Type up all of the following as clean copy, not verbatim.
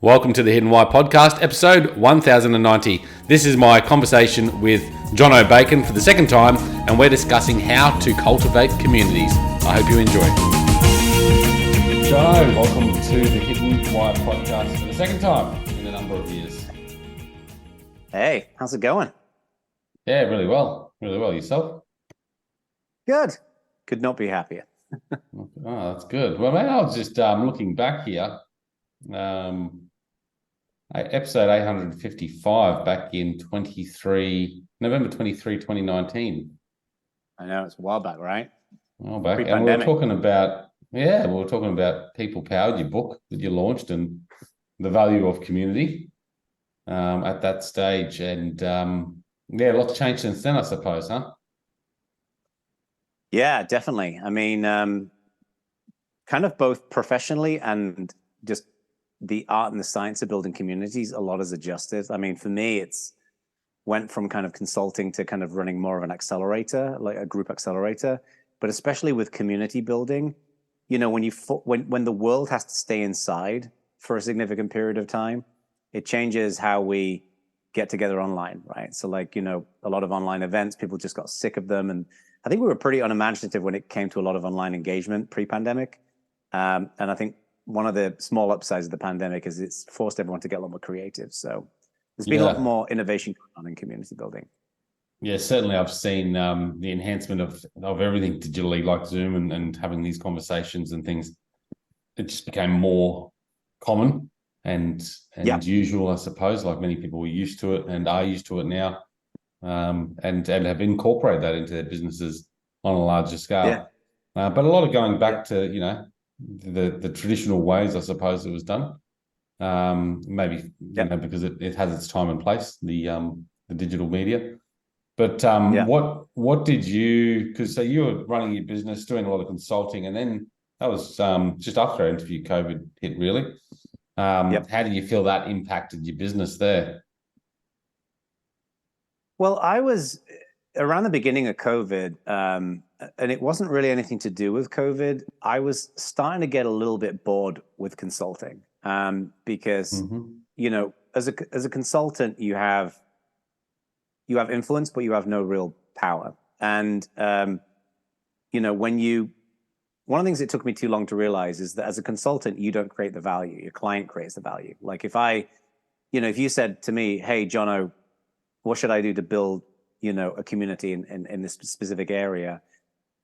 Welcome to the Hidden Why podcast, episode 1090. This is my conversation with Jono Bacon for the second time, and we're discussing how to cultivate communities. I hope you enjoy. Jono, welcome to the Hidden Why podcast for the second time in a number of years. Hey, how's it going? Yeah, really well. Really well. Yourself? Good. Could not be happier. Oh, that's good. Well, man, I was just looking back here. Episode 855 back in November 23, 2019. I know, it's a while back, right? A while back. And we were talking about People Powered, your book that you launched, and the value of community at that stage. And lots changed since then, I suppose, huh? Yeah, definitely. I mean, kind of both professionally and just the art and the science of building communities, a lot has adjusted. I mean, for me, it's went from kind of consulting to kind of running more of an accelerator, like a group accelerator. But especially with community building, you know, when the world has to stay inside for a significant period of time, it changes how we get together online, right? So like, you know, a lot of online events, people just got sick of them. And I think we were pretty unimaginative when it came to a lot of online engagement pre-pandemic. And I think one of the small upsides of the pandemic is it's forced everyone to get a lot more creative. So there's been a lot more innovation going on in community building. Yeah, certainly I've seen the enhancement of everything digitally, like Zoom and having these conversations and things. It just became more common and usual, I suppose, like many people were used to it and are used to it now, and have incorporated that into their businesses on a larger scale. But a lot of going back to, you know, the traditional ways, I suppose, it was done. Maybe you know, because it has its time and place, the digital media. But what did you? Because so you were running your business, doing a lot of consulting, and then that was just after our interview, COVID hit. Really, how do you feel that impacted your business there? Well, I was around the beginning of COVID, and it wasn't really anything to do with COVID. I was starting to get a little bit bored with consulting because, you know, as a consultant, you have influence, but you have no real power. And, you know, one of the things that took me too long to realize is that as a consultant, you don't create the value. Your client creates the value. Like if you said to me, hey, Jono, what should I do to build, you know, a community in this specific area?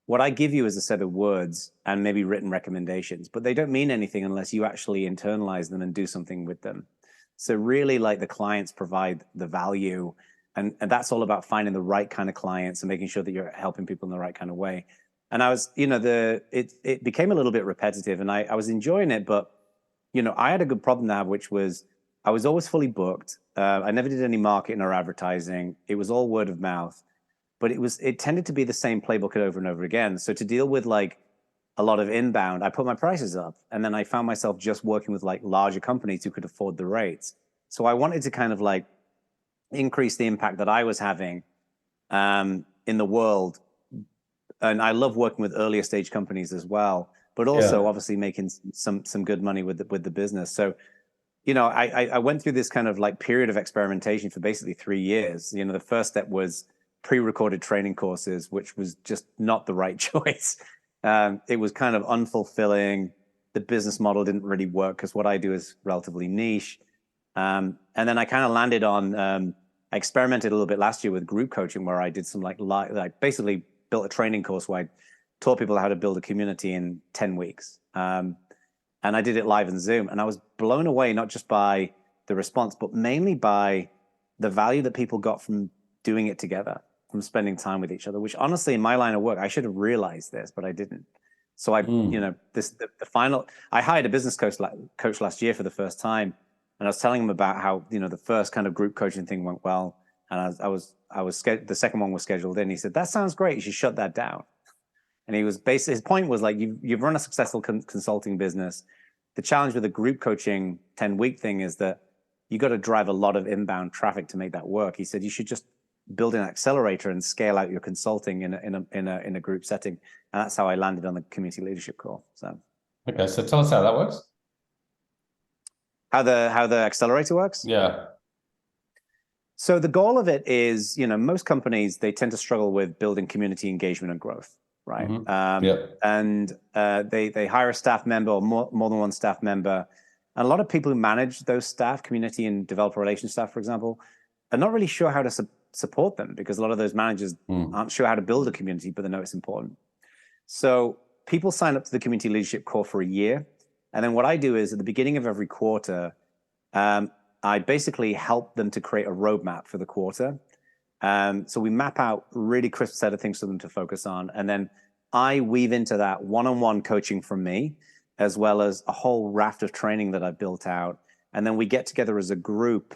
What I give you is a set of words and maybe written recommendations, but they don't mean anything unless you actually internalize them and do something with them. So really, like, the clients provide the value, and that's all about finding the right kind of clients and making sure that you're helping people in the right kind of way. And I was, you know, it became a little bit repetitive, and I was enjoying it, but, you know, I had a good problem to have, which was I was always fully booked. I never did any marketing or advertising. It was all word of mouth, but it tended to be the same playbook over and over again. So to deal with like a lot of inbound, I put my prices up, and then I found myself just working with like larger companies who could afford the rates. So I wanted to kind of like increase the impact that I was having in the world. And I love working with earlier stage companies as well, but also obviously making some good money with the business. So, you know, I went through this kind of like period of experimentation for basically 3 years. You know, the first step was pre-recorded training courses, which was just not the right choice. It was kind of unfulfilling. The business model didn't really work because what I do is relatively niche. And then I kind of landed on, I experimented a little bit last year with group coaching, where I did some like basically built a training course where I taught people how to build a community in 10 weeks. And I did it live in Zoom, and I was blown away, not just by the response, but mainly by the value that people got from doing it together, from spending time with each other, which honestly, in my line of work, I should have realized this, but I didn't. So you know, I hired a business coach last year for the first time. And I was telling him about how, you know, the first kind of group coaching thing went well. And the second one was scheduled in. He said, that sounds great. You should shut that down. And his point was like, you've run a successful consulting business. The challenge with a group coaching 10-week thing is that you got to drive a lot of inbound traffic to make that work. He said, you should just build an accelerator and scale out your consulting in a group setting. And that's how I landed on the community leadership call. So, okay. So tell us how that works. How the accelerator works? Yeah. So the goal of it is, most companies, they tend to struggle with building community engagement and growth, right? And they hire a staff member or more than one staff member. And a lot of people who manage those staff, community and developer relations staff, for example, are not really sure how to support them, because a lot of those managers aren't sure how to build a community, but they know it's important. So people sign up to the community leadership core for a year. And then what I do is at the beginning of every quarter, I basically help them to create a roadmap for the quarter. So we map out a really crisp set of things for them to focus on. And then I weave into that one-on-one coaching from me, as well as a whole raft of training that I've built out. And then we get together as a group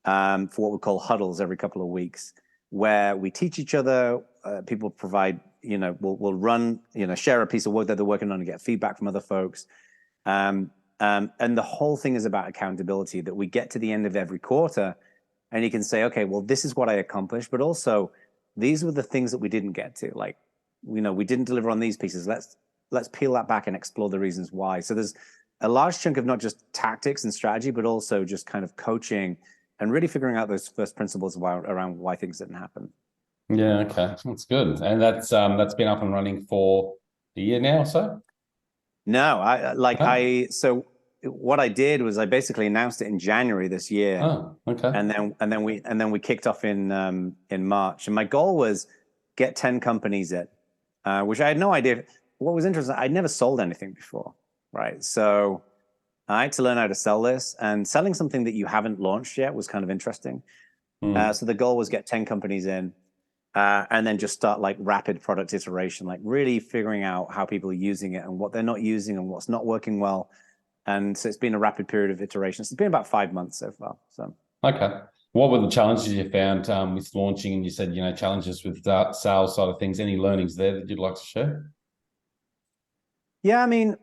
for what we call huddles every couple of weeks, where we teach each other. People provide, we'll run, share a piece of work that they're working on and get feedback from other folks. And the whole thing is about accountability, that we get to the end of every quarter and you can say, okay, well, this is what I accomplished, but also these were the things that we didn't get to. Like, we didn't deliver on these pieces. Let's peel that back and explore the reasons why. So there's a large chunk of not just tactics and strategy, but also just kind of coaching and really figuring out those first principles around why things didn't happen. Yeah, okay, that's good. And that's been up and running for a year now or so? No, so what I did was I basically announced it in January this year. Oh, okay. And then we kicked off in March. And my goal was get 10 companies in, which I had no idea. What was interesting, I'd never sold anything before, right? So I had to learn how to sell this, and selling something that you haven't launched yet was kind of interesting. So the goal was get 10 companies in, and then just start like rapid product iteration, like really figuring out how people are using it and what they're not using and what's not working well. And so it's been a rapid period of iterations. It's been about 5 months so far. So okay. What were the challenges you found with launching? And you said, challenges with sales side of things. Any learnings there that you'd like to share? Yeah, I mean,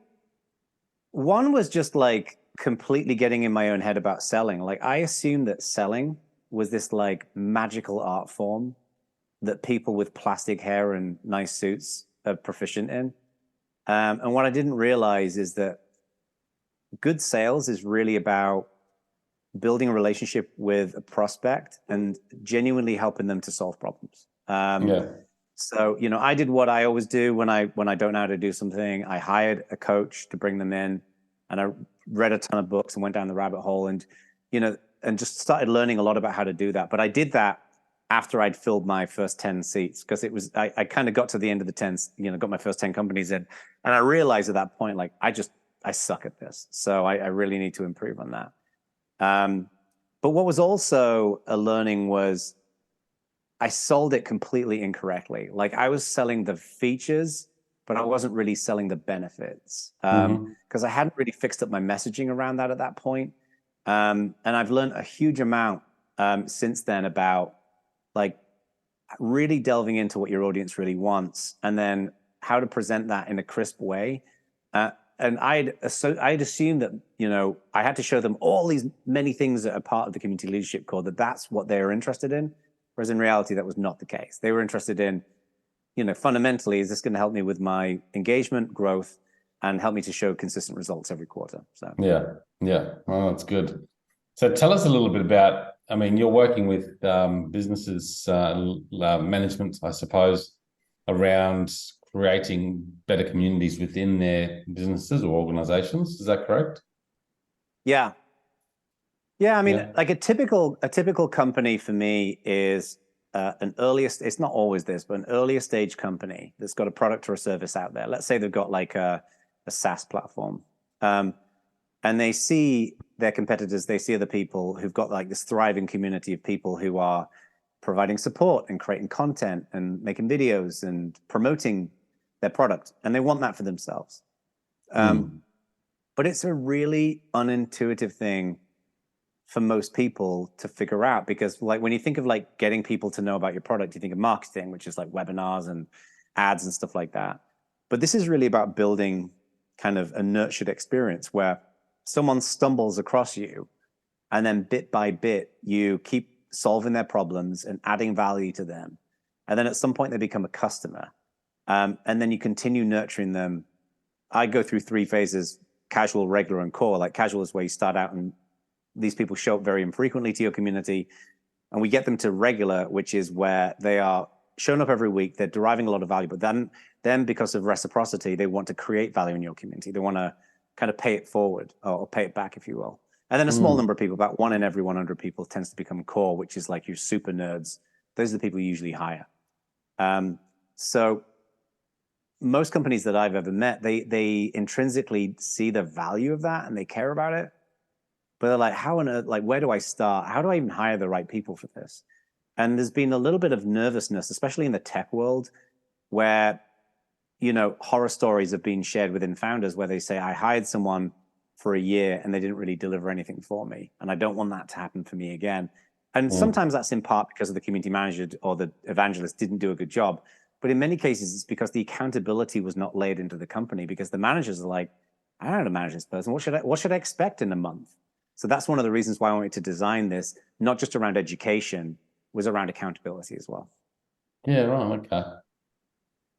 one was just like completely getting in my own head about selling. Like, I assumed that selling was this like magical art form that people with plastic hair and nice suits are proficient in. And what I didn't realize is that good sales is really about building a relationship with a prospect and genuinely helping them to solve problems. So, I did what I always do when I don't know how to do something. I hired a coach to bring them in, and I read a ton of books and went down the rabbit hole and just started learning a lot about how to do that. But I did that after I'd filled my first 10 seats, because I kind of got to the end of the 10, got my first 10 companies in, and I realized at that point, like, I suck at this. So I really need to improve on that. But what was also a learning was I sold it completely incorrectly. Like, I was selling the features, but I wasn't really selling the benefits, because I hadn't really fixed up my messaging around that at that point. And I've learned a huge amount since then about like really delving into what your audience really wants, and then how to present that in a crisp way. And I'd assumed that, I had to show them all these many things that are part of the community leadership core, that's what they were interested in. Whereas in reality, that was not the case. They were interested in, fundamentally, is this going to help me with my engagement, growth, and help me to show consistent results every quarter? So yeah. Oh, that's good. So tell us a little bit about, you're working with businesses, management, I suppose, around creating better communities within their businesses or organizations. Is that correct? Yeah. Like a typical company for me is it's not always this, but an earlier stage company that's got a product or a service out there. Let's say they've got like a SaaS platform. And they see their competitors, they see other people who've got like this thriving community of people who are providing support and creating content and making videos and promoting their product. And they want that for themselves. But it's a really unintuitive thing for most people to figure out, because like when you think of like getting people to know about your product, you think of marketing, which is like webinars and ads and stuff like that. But this is really about building kind of a nurtured experience where someone stumbles across you, and then bit by bit, you keep solving their problems and adding value to them. And then at some point they become a customer. And then you continue nurturing them. I go through 3 phases: casual, regular, and core. Like, casual is where you start out and these people show up very infrequently to your community, and we get them to regular, which is where they are showing up every week. They're deriving a lot of value, but then because of reciprocity, they want to create value in your community. They want to kind of pay it forward or pay it back, if you will. And then a small number of people, about 1 in every 100 people, tends to become core, which is like your super nerds. Those are the people you usually hire. So most companies that I've ever met, they intrinsically see the value of that and they care about it. But they're like, how on earth, like, where do I start? How do I even hire the right people for this? And there's been a little bit of nervousness, especially in the tech world, where, you know, horror stories have been shared within founders where they say, I hired someone for a year and they didn't really deliver anything for me. And I don't want that to happen for me again. And sometimes that's in part because of the community manager or the evangelist didn't do a good job. But in many cases, it's because the accountability was not laid into the company, because the managers are like, I don't know how to manage this person. What should I expect in a month? So that's one of the reasons why I wanted to design this, not just around education, was around accountability as well. Yeah, right. Okay.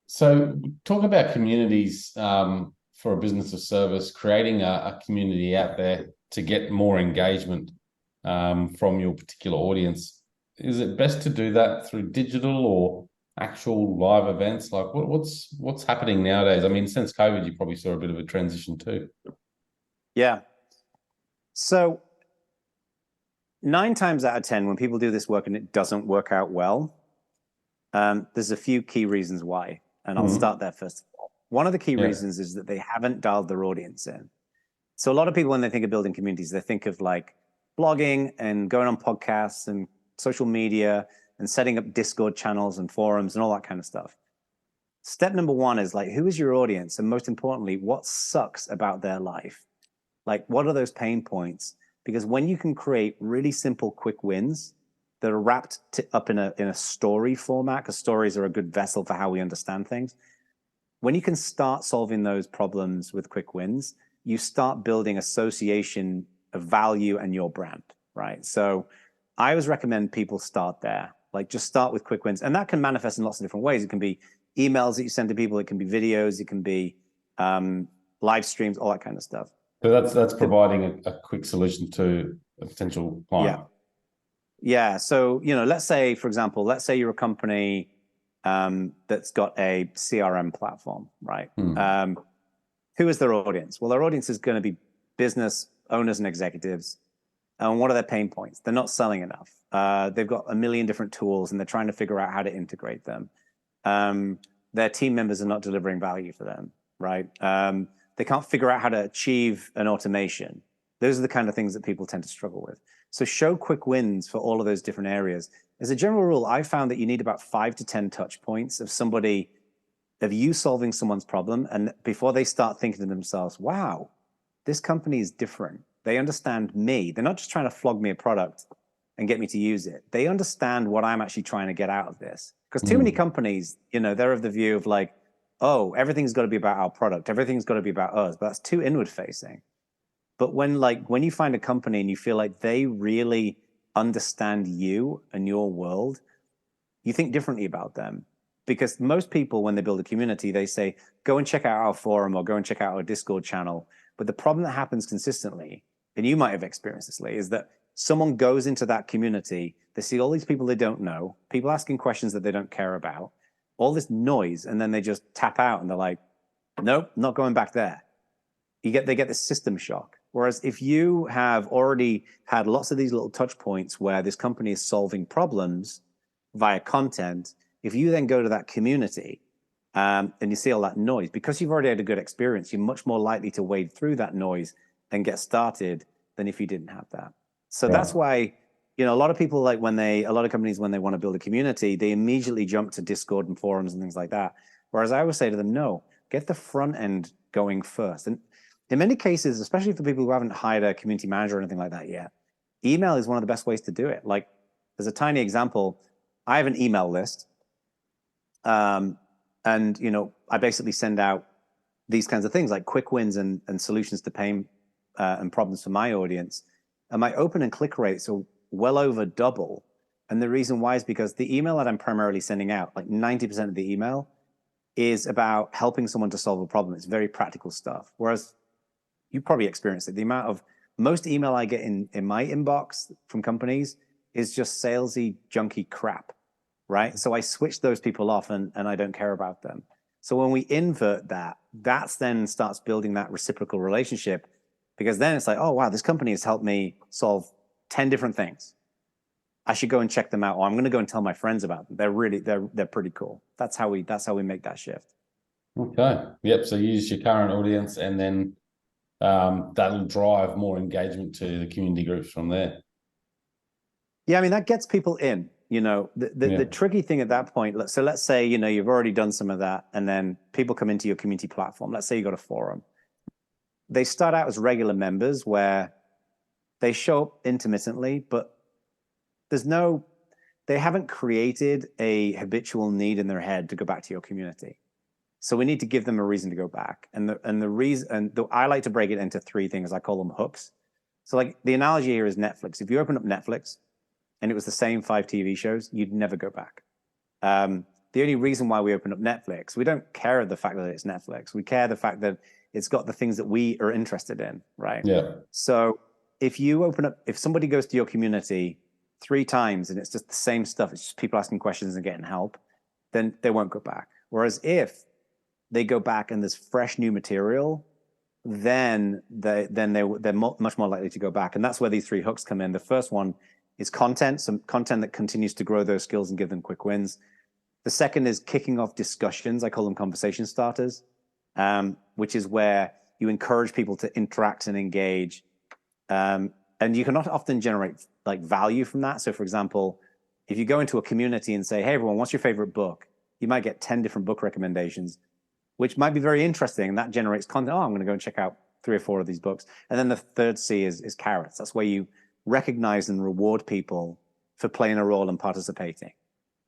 So talk about communities for a business of service, creating a community out there to get more engagement from your particular audience. Is it best to do that through digital or actual live events? Like what's happening nowadays? I mean, since COVID, you probably saw a bit of a transition too. Yeah. So 9 times out of 10, when people do this work and it doesn't work out well, there's a few key reasons why. And I'll start there first of all. One of the key reasons is that they haven't dialed their audience in. So a lot of people, when they think of building communities, they think of like blogging and going on podcasts and social media and setting up Discord channels and forums and all that kind of stuff. Step number 1 is like, who is your audience? And most importantly, what sucks about their life? Like, what are those pain points? Because when you can create really simple, quick wins that are wrapped up in a story format, because stories are a good vessel for how we understand things. When you can start solving those problems with quick wins, you start building association of value and your brand, right? So I always recommend people start there. Like, just start with quick wins. And that can manifest in lots of different ways. It can be emails that you send to people. It can be videos. It can be live streams, all that kind of stuff. So that's providing a quick solution to a potential client. Yeah. So, you know, let's say, for example, you're a company that's got a CRM platform, right? Who is their audience? Well, their audience is going to be business owners and executives. And what are their pain points? They're not selling enough. They've got a million different tools and they're trying to figure out how to integrate them. Their team members are not delivering value for them, right? They can't figure out how to achieve an automation. Those are the kind of things that people tend to struggle with. So show quick wins for all of those different areas. As a general rule, I found that you need about 5 to 10 touch points of you solving someone's problem. And before they start thinking to themselves, wow, this company is different. They understand me. They're not just trying to flog me a product and get me to use it. They understand what I'm actually trying to get out of this. Because too many companies, you know, they're of the view of like, oh, everything's got to be about our product. Everything's got to be about us. But that's too inward facing. But when you find a company and you feel like they really understand you and your world, you think differently about them. Because most people, when they build a community, they say, go and check out our forum or go and check out our Discord channel. But the problem that happens consistently, and you might have experienced this, Lee, is that someone goes into that community, they see all these people they don't know, people asking questions that they don't care about, all this noise, and then they just tap out and they're like, nope, not going back there. They get this system shock. Whereas if you have already had lots of these little touch points where this company is solving problems via content, if you then go to that community and you see all that noise, because you've already had a good experience, you're much more likely to wade through that noise and get started than if you didn't have that. So that's why, you know, a lot of people, like a lot of companies, when they want to build a community, they immediately jump to Discord and forums and things like that. Whereas I always say to them, no, get the front end going first. And in many cases, especially for people who haven't hired a community manager or anything like that yet, email is one of the best ways to do it. Like, there's a tiny example. I have an email list. And, you know, I basically send out these kinds of things like quick wins and solutions to pain and problems for my audience. And my open and click rates are well over double. And the reason why is because the email that I'm primarily sending out, like 90% of the email, is about helping someone to solve a problem. It's very practical stuff. Whereas you probably experienced it. The amount of most email I get in my inbox from companies is just salesy, junky crap, right? So I switch those people off and I don't care about them. So when we invert that, that's then starts building that reciprocal relationship, because then it's like, oh, wow, this company has helped me solve 10 different things. I should go and check them out. Or I'm going to go and tell my friends about them. They're pretty cool. That's how we make that shift. Okay. Yep. So use your current audience, and then that'll drive more engagement to the community groups from there. Yeah, I mean, that gets people in. The tricky thing at that point, so let's say, you've already done some of that, and then people come into your community platform. Let's say you got a forum. They start out as regular members where they show up intermittently, but they haven't created a habitual need in their head to go back to your community. So we need to give them a reason to go back. I like to break it into three things. I call them hooks. So like the analogy here is Netflix. If you open up Netflix and it was the same 5 TV shows, you'd never go back. The only reason why we open up Netflix, we don't care the fact that it's Netflix. We care the fact that it's got the things that we are interested in, right? Yeah. So if somebody goes to your community 3 times and it's just the same stuff, it's just people asking questions and getting help, then they won't go back. Whereas if they go back and there's fresh new material, then they're much more likely to go back. And that's where these 3 hooks come in. The first one is content, some content that continues to grow those skills and give them quick wins. The second is kicking off discussions. I call them conversation starters, which is where you encourage people to interact and engage. And you can often generate like value from that. So for example, if you go into a community and say, hey, everyone, what's your favorite book? You might get 10 different book recommendations, which might be very interesting. And that generates content. Oh, I'm going to go and check out 3 or 4 of these books. And then the third C is carrots. That's where you recognize and reward people for playing a role and participating.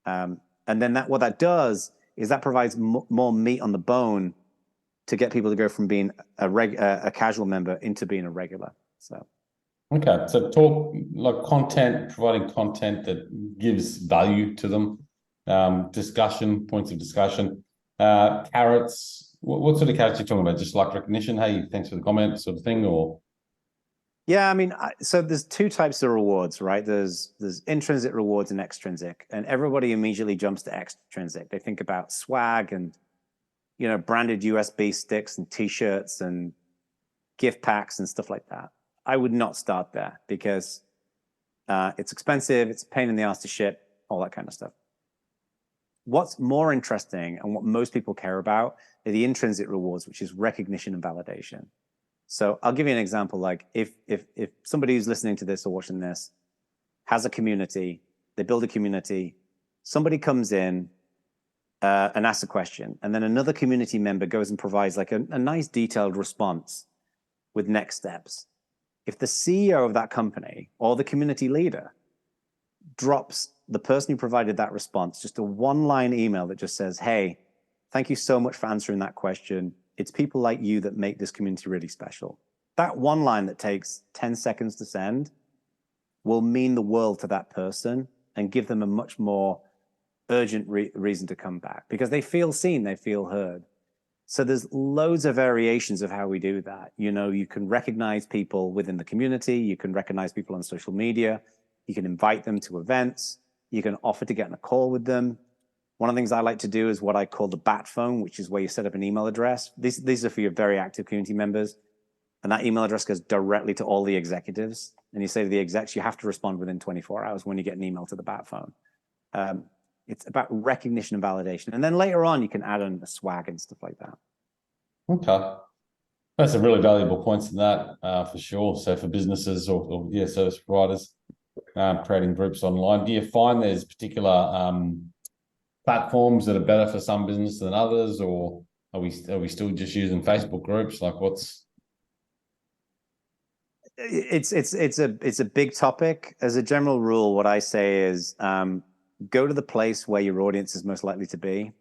And then what that does is that provides more meat on the bone to get people to go from being a casual member into being a regular. So. Okay, so talk like providing content that gives value to them, discussion, points of discussion, carrots. What sort of carrots are you talking about? Just like recognition, hey, thanks for the comment sort of thing, or? Yeah, I mean, so there's 2 types of rewards, right? There's intrinsic rewards and extrinsic, and everybody immediately jumps to extrinsic. They think about swag and, branded USB sticks and T-shirts and gift packs and stuff like that. I would not start there because it's expensive, it's a pain in the ass to ship, all that kind of stuff. What's more interesting and what most people care about are the intrinsic rewards, which is recognition and validation. So I'll give you an example. Like if somebody who's listening to this or watching this has a community, they build a community, somebody comes in and asks a question, and then another community member goes and provides like a nice detailed response with next steps. If the CEO of that company or the community leader drops the person who provided that response just a 1-line email that just says, hey, thank you so much for answering that question. It's people like you that make this community really special. That 1 line that takes 10 seconds to send will mean the world to that person and give them a much more urgent reason to come back because they feel seen, they feel heard. So there's loads of variations of how we do that. You can recognize people within the community. You can recognize people on social media. You can invite them to events. You can offer to get on a call with them. One of the things I like to do is what I call the bat phone, which is where you set up an email address. These are for your very active community members. And that email address goes directly to all the executives. And you say to the execs, you have to respond within 24 hours when you get an email to the bat phone. It's about recognition and validation. And then later on, you can add in the swag and stuff like that. Okay. That's some really valuable points in that, for sure. So for businesses or service providers, creating groups online, do you find there's particular platforms that are better for some business than others, or are we still just using Facebook groups? Like it's a big topic. As a general rule, what I say is go to the place where your audience is most likely to be.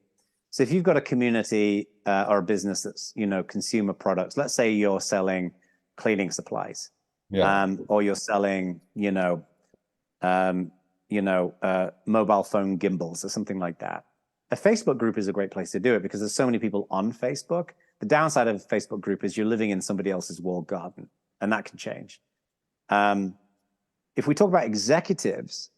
So if you've got a community or a business that's consumer products, let's say you're selling cleaning supplies, or you're selling mobile phone gimbals or something like that. A Facebook group is a great place to do it because there's so many people on Facebook. The downside of a Facebook group is you're living in somebody else's walled garden, and that can change. If we talk about executives,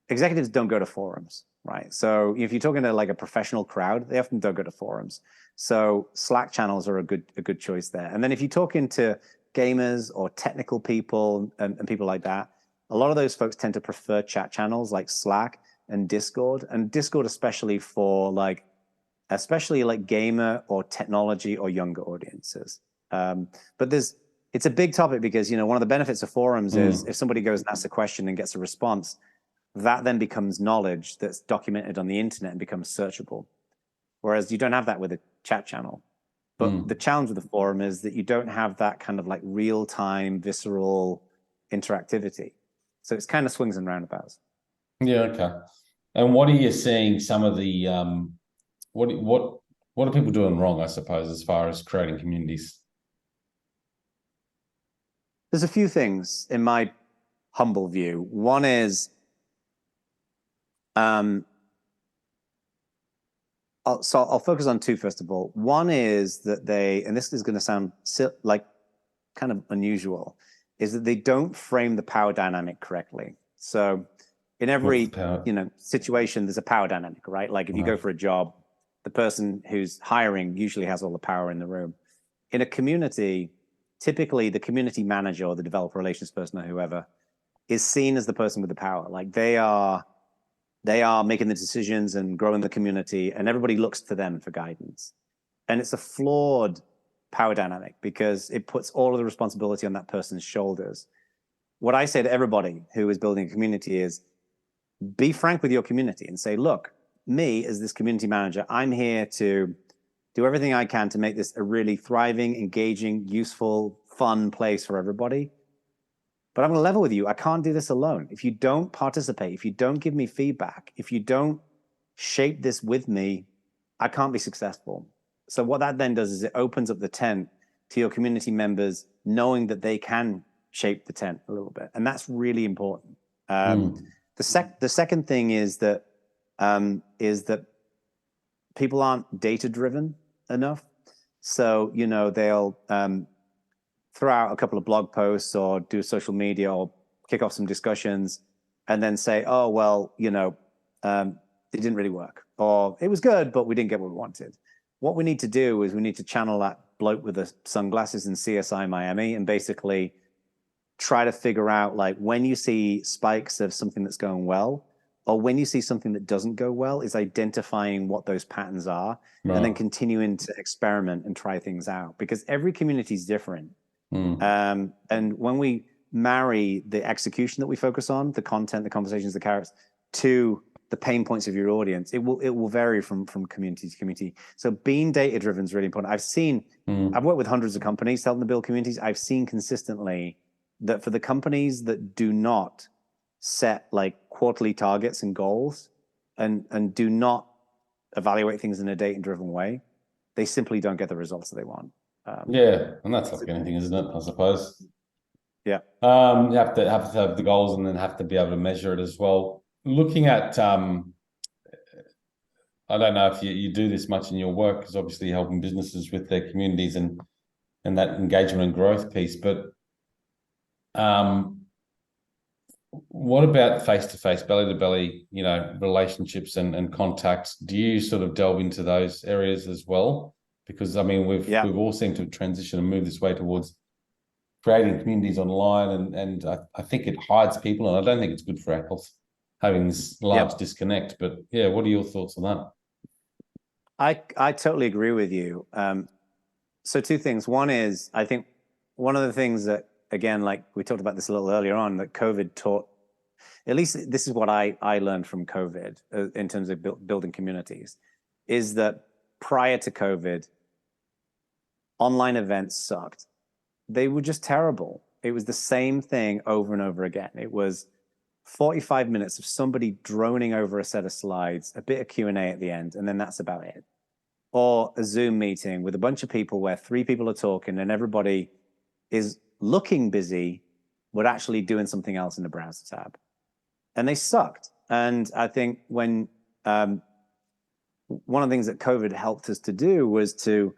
executives don't go to forums, right? So if you're talking to like a professional crowd, they often don't go to forums. So Slack channels are a good choice there. And then if you talk into gamers or technical people and people like that, a lot of those folks tend to prefer chat channels like Slack and Discord especially for especially gamer or technology or younger audiences. But it's a big topic because, you know, one of the benefits of forums is if somebody goes and asks a question and gets a response, that then becomes knowledge that's documented on the internet and becomes searchable. Whereas you don't have that with a chat channel. But the challenge with the forum is that you don't have that kind of like real-time, visceral interactivity. So it's kind of swings and roundabouts. Yeah, okay. And what are you seeing some of the what are people doing wrong, I suppose, as far as creating communities? There's a few things in my humble view. One is I'll focus on two, first of all. One is that and this is going to sound like kind of unusual, is that they don't frame the power dynamic correctly. So in every situation, there's a power dynamic, right? Like if you go for a job, the person who's hiring usually has all the power in the room. In a community, typically the community manager or the developer relations person or whoever is seen as the person with the power. Like they are making the decisions and growing the community, and everybody looks to them for guidance. And it's a flawed power dynamic because it puts all of the responsibility on that person's shoulders. What I say to everybody who is building a community is be frank with your community and say, look, me as this community manager, I'm here to do everything I can to make this a really thriving, engaging, useful, fun place for everybody. But I'm going to level with you. I can't do this alone. If you don't participate, if you don't give me feedback, if you don't shape this with me, I can't be successful. So what that then does is it opens up the tent to your community members, knowing that they can shape the tent a little bit. And that's really important. The second thing is that people aren't data-driven enough. So, you know, they'll throw out a couple of blog posts or do social media or kick off some discussions and then say, oh, well, you know, it didn't really work, or it was good, but we didn't get what we wanted. What we need to do is we need to channel that bloke with the sunglasses in CSI Miami and basically try to figure out, like, when you see spikes of something that's going well, or when you see something that doesn't go well, is identifying what those patterns are and then continuing to experiment and try things out, because every community is different. And when we marry the execution that we focus on, the content, the conversations, the carrots, to the pain points of your audience, it will vary from community to community. So being data driven is really important. I've worked with hundreds of companies helping to build communities. I've seen consistently that for the companies that do not set like quarterly targets and goals and do not evaluate things in a data driven way, they simply don't get the results that they want. Yeah, and that's like anything, isn't it? I suppose. Yeah. You have to have the goals and then have to be able to measure it as well. Looking at, I don't know if you do this much in your work, because obviously you're helping businesses with their communities and that engagement and growth piece. But what about face-to-face, belly-to-belly, you know, relationships and contacts? Do you sort of delve into those areas as well? Because I mean, we've all seemed to transition and move this way towards creating communities online, and I think it hides people, and I don't think it's good for health having this large disconnect. But yeah, what are your thoughts on that? I totally agree with you. So two things. One is, I think one of the things that, again, like we talked about this a little earlier on, that COVID taught, at least this is what I learned from COVID in terms of building communities, is that prior to COVID, online events sucked. They were just terrible. It was the same thing over and over again. It was 45 minutes of somebody droning over a set of slides, a bit of Q&A at the end, and then that's about it. Or a Zoom meeting with a bunch of people where 3 people are talking and everybody is looking busy, but actually doing something else in the browser tab. And they sucked. And I think when one of the things that COVID helped us to do was to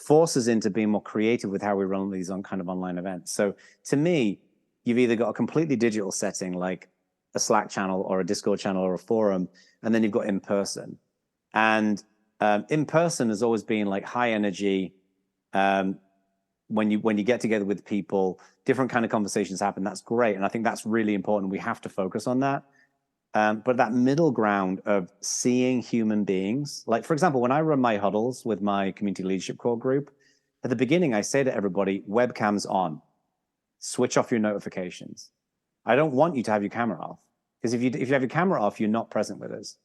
force us into being more creative with how we run these kind of online events. So to me, you've either got a completely digital setting like a Slack channel or a Discord channel or a forum, and then you've got in person. And in person has always been like high energy. When you get together with people, different kind of conversations happen. That's great, and I think that's really important. We have to focus on that. But that middle ground of seeing human beings, like for example, when I run my huddles with my community leadership core group, at the beginning I say to everybody, webcams on, switch off your notifications. I don't want you to have your camera off, because if you have your camera off, you're not present with us.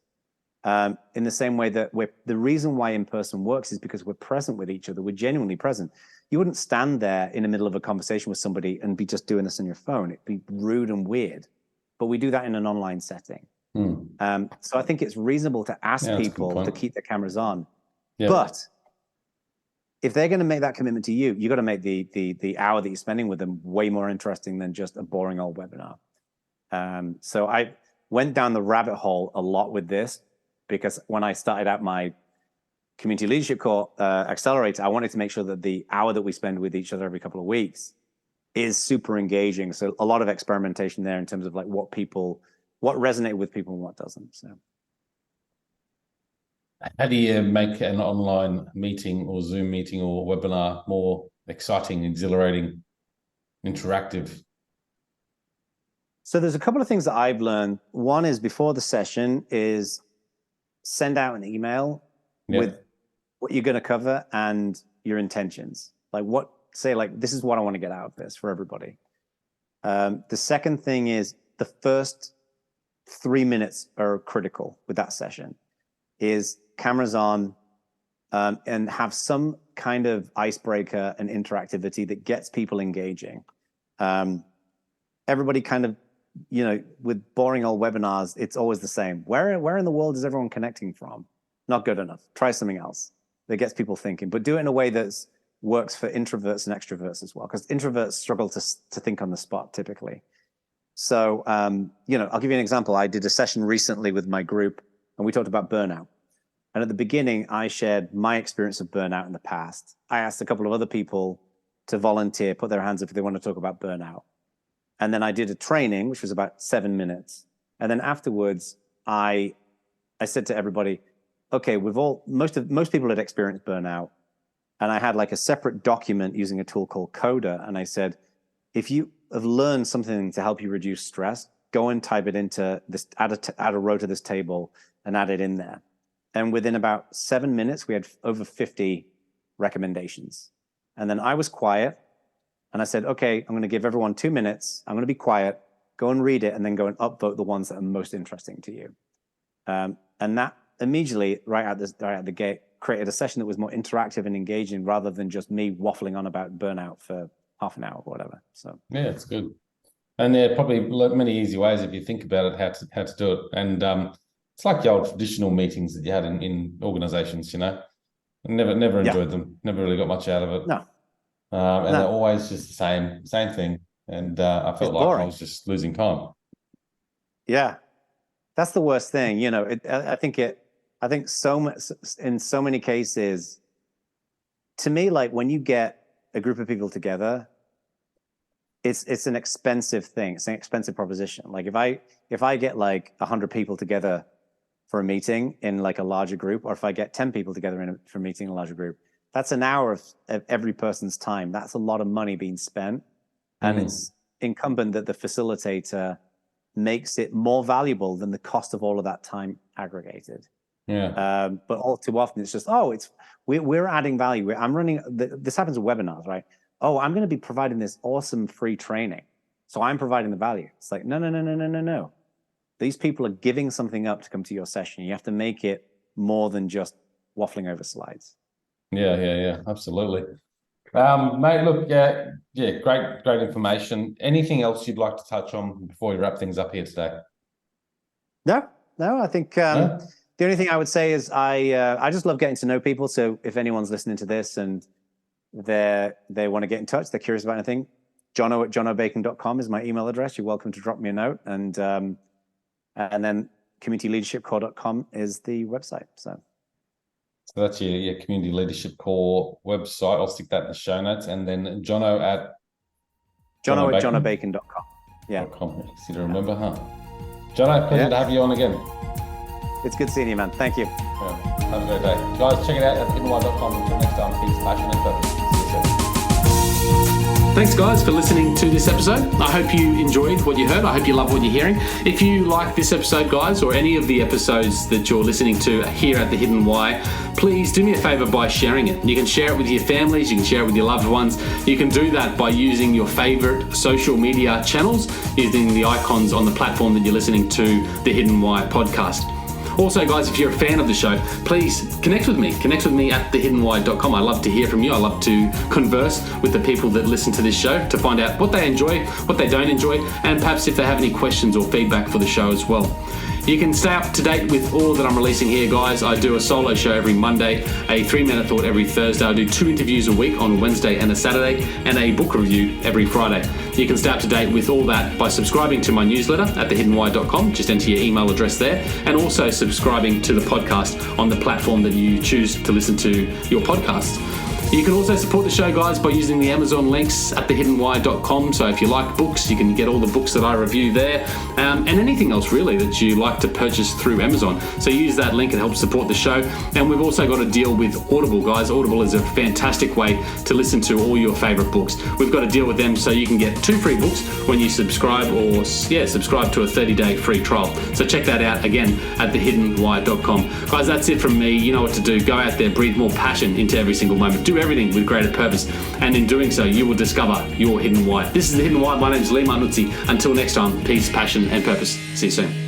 In the same way that the reason why in person works is because we're present with each other. We're genuinely present. You wouldn't stand there in the middle of a conversation with somebody and be just doing this on your phone. It'd be rude and weird. But we do that in an online setting. So I think it's reasonable to ask people to keep their cameras on. Yep. But if they're going to make that commitment to you, you got to make the hour that you're spending with them way more interesting than just a boring old webinar. So I went down the rabbit hole a lot with this, because when I started out my community leadership core accelerator, I wanted to make sure that the hour that we spend with each other every couple of weeks is super engaging. So a lot of experimentation there in terms of like what resonated with people and what doesn't. So how do you make an online meeting or Zoom meeting or webinar more exciting, exhilarating, interactive? So there's a couple of things that I've learned. One is before the session is send out an email with what you're going to cover and your intentions. Like say like, this is what I want to get out of this for everybody. The second thing is the first 3 minutes are critical with that session, is cameras on, and have some kind of icebreaker and interactivity that gets people engaging. Everybody kind of, with boring old webinars, it's always the same. Where in the world is everyone connecting from? Not good enough. Try something else that gets people thinking, but do it in a way that works for introverts and extroverts as well, because introverts struggle to think on the spot typically. So, I'll give you an example. I did a session recently with my group, and we talked about burnout. And at the beginning, I shared my experience of burnout in the past. I asked a couple of other people to volunteer, put their hands up if they want to talk about burnout. And then I did a training, which was about 7 minutes. And then afterwards, I said to everybody, okay, most people had experienced burnout. And I had like a separate document using a tool called Coda. And I said, if you have learned something to help you reduce stress, go and type it into this, add a row to this table and add it in there. And within about 7 minutes, we had over 50 recommendations. And then I was quiet. And I said, okay, I'm going to give everyone 2 minutes. I'm going to be quiet, go and read it, and then go and upvote the ones that are most interesting to you. And that immediately, right out the gate, created a session that was more interactive and engaging rather than just me waffling on about burnout for half an hour or whatever. So yeah, it's good. And there are probably many easy ways if you think about it, how to do it. And it's like the old traditional meetings that you had in organizations, I never enjoyed them. Never really got much out of it. No. And they're always just the same thing. And I felt like I was just losing time. Yeah, that's the worst thing. I think so much in so many cases, to me, like when you get a group of people together, it's an expensive thing. It's an expensive proposition. Like if I get like 100 people together for a meeting in like a larger group, or if I get 10 people together for a meeting in a larger group, that's an hour of every person's time. That's a lot of money being spent. And it's incumbent that the facilitator makes it more valuable than the cost of all of that time aggregated. Yeah. But all too often it's just, we're adding value. I'm running, this happens with webinars, right? Oh, I'm going to be providing this awesome free training. So I'm providing the value. It's like, no. These people are giving something up to come to your session. You have to make it more than just waffling over slides. Yeah, absolutely. Mate, look, great information. Anything else you'd like to touch on before we wrap things up here today? No, I think the only thing I would say is I just love getting to know people. So if anyone's listening to this and they want to get in touch, they're curious about anything, Jono at jonobacon.com is my email address. You're welcome to drop me a note. And then communityleadershipcore.com is the website. So So that's your community leadership core website. I'll stick that in the show notes. And then Jono at jonobacon.com. Yeah. Easy to remember, huh? Jono, pleasure to have you on again. It's good seeing you, man. Thank you. Yeah. Have a great day. Guys, check it out at hiddenwhy.com. Until next time, peace, passion, and purpose. See you soon. Thanks, guys, for listening to this episode. I hope you enjoyed what you heard. I hope you love what you're hearing. If you like this episode, guys, or any of the episodes that you're listening to here at The Hidden Why, please do me a favor by sharing it. You can share it with your families, you can share it with your loved ones. You can do that by using your favorite social media channels, using the icons on the platform that you're listening to The Hidden Why podcast. Also, guys, if you're a fan of the show, please connect with me. Connect with me at thehiddenwhy.com. I love to hear from you. I love to converse with the people that listen to this show to find out what they enjoy, what they don't enjoy, and perhaps if they have any questions or feedback for the show as well. You can stay up to date with all that I'm releasing here, guys. I do a solo show every Monday, a 3-minute thought every Thursday. I do 2 interviews a week on Wednesday and a Saturday, and a book review every Friday. You can stay up to date with all that by subscribing to my newsletter at thehiddenwhy.com. Just enter your email address there, and also subscribing to the podcast on the platform that you choose to listen to your podcasts. You can also support the show, guys, by using the Amazon links at thehiddenwhy.com. So if you like books, you can get all the books that I review there, and anything else really that you like to purchase through Amazon. So use that link, it helps support the show. And we've also got a deal with Audible, guys. Audible is a fantastic way to listen to all your favorite books. We've got a deal with them so you can get 2 free books when you subscribe subscribe to a 30-day free trial. So check that out again at thehiddenwhy.com. Guys, that's it from me. You know what to do. Go out there, breathe more passion into every single moment. Do everything with greater purpose, and in doing so you will discover your hidden why. This is The Hidden Why. My name is Lee Martinuzzi. Until next time, peace, passion and purpose. See you soon.